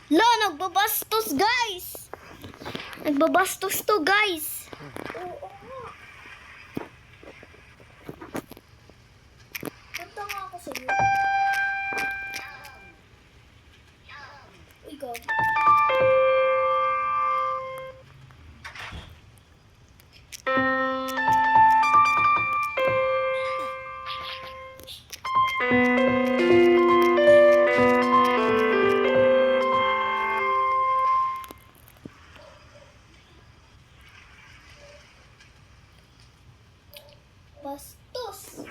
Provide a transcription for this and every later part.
La, nagbabastos, guys! Nagbabastos to, guys! Oo nga. Punta nga ako sa'yo. Uy, God. Bastos.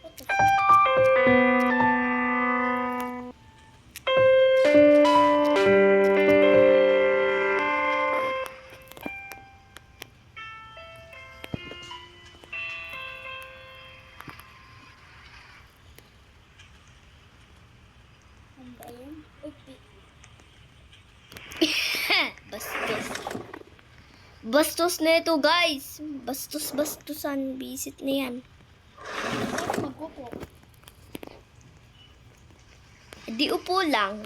What the fuck? Ano ba yun? Uy, Bastos. Bastos na ito, guys. Bastos-bastusan. Bisit na yan. bakit magkuko? Di upo lang.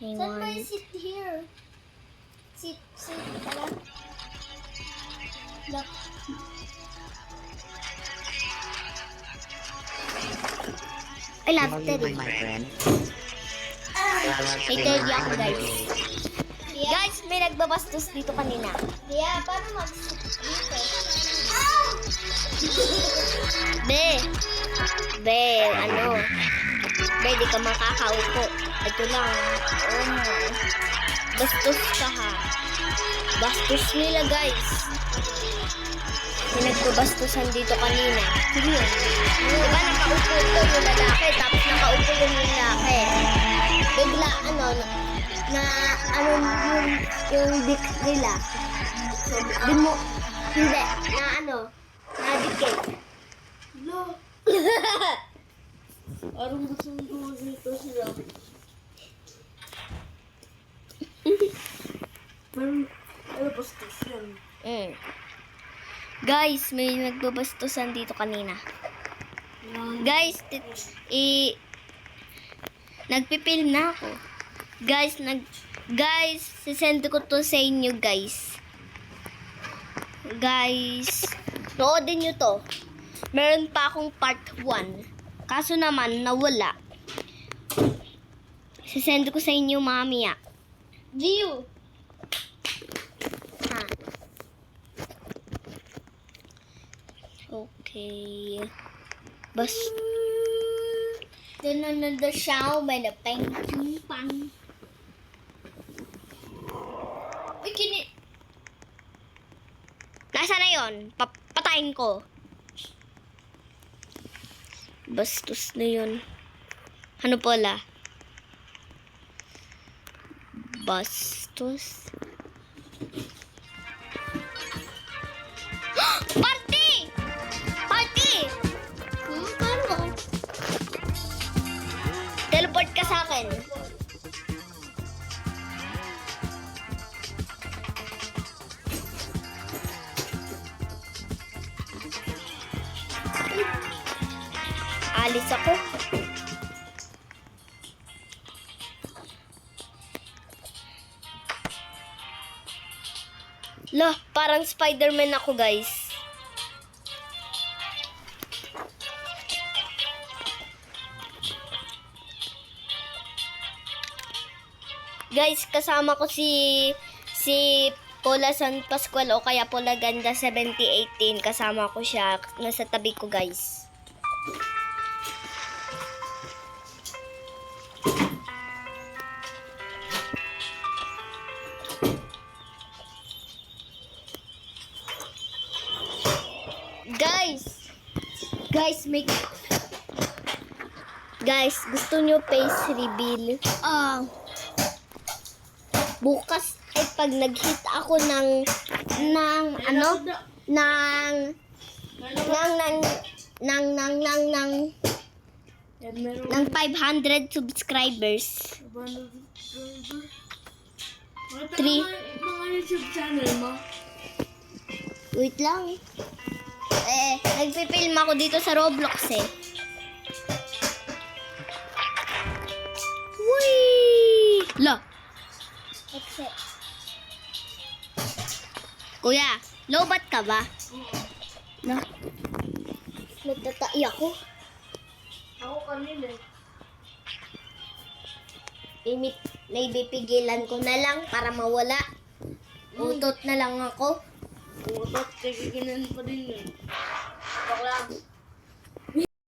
Saan ba yung sit here? Sit pala. Look. I love Teddy. My friend. May Teddy ako, guys. Guys, may nagbabastos dito kanina. Yeah, paano mag-sit dito? Be, ano? Be, di ka makakaupo. Ito lang. Bastos ka, ha? Bastos nila, guys. May nagbabastusan dito kanina. Sige. Diba nakaupo ito yung lalaki, tapos nakaupo yung lalaki. Bigla, yung dick nila. Di mo, hindi, nadikit. Lo. Anong gusto mo dito sila? Ano bastos yan? Guys, may nagbabastusan dito kanina. Guys, nagpipil na ako. Guys, sisend ko to sa inyo, guys. Guys, noodin nyo to. Meron pa akong part 1. Kaso naman, nawala. Sisend ko sa inyo mamaya. Gio! Ha? Okay. Bas... Doon na the show by the pang chung pang. Uy, Nasa na yun? Patayin ko. Bastos na yun. Ano pala? Bastos. Party! Party! paano? Teleport ka sa akin. Alis ako. Lah, parang Spider-Man ako, guys. Guys, kasama ko si Paula San Pascual o kaya Paula Ganda 7018. Kasama ko siya. Nasa tabi ko, guys. Guys, gusto nyo face reveal? Bukas ay pag nag-hit ako ng 500 subscribers. Three. Mga YouTube channel mo. Wait lang. Nagpipilm ako dito sa Roblox eh. Whee! La! Except. Kuya, lobat ka ba? No? Nagtatai ako. Ako kanina. May bipigilan ko na lang para mawala. Utot na lang ako. Utot, kagiginan pa din yun. Bak lang.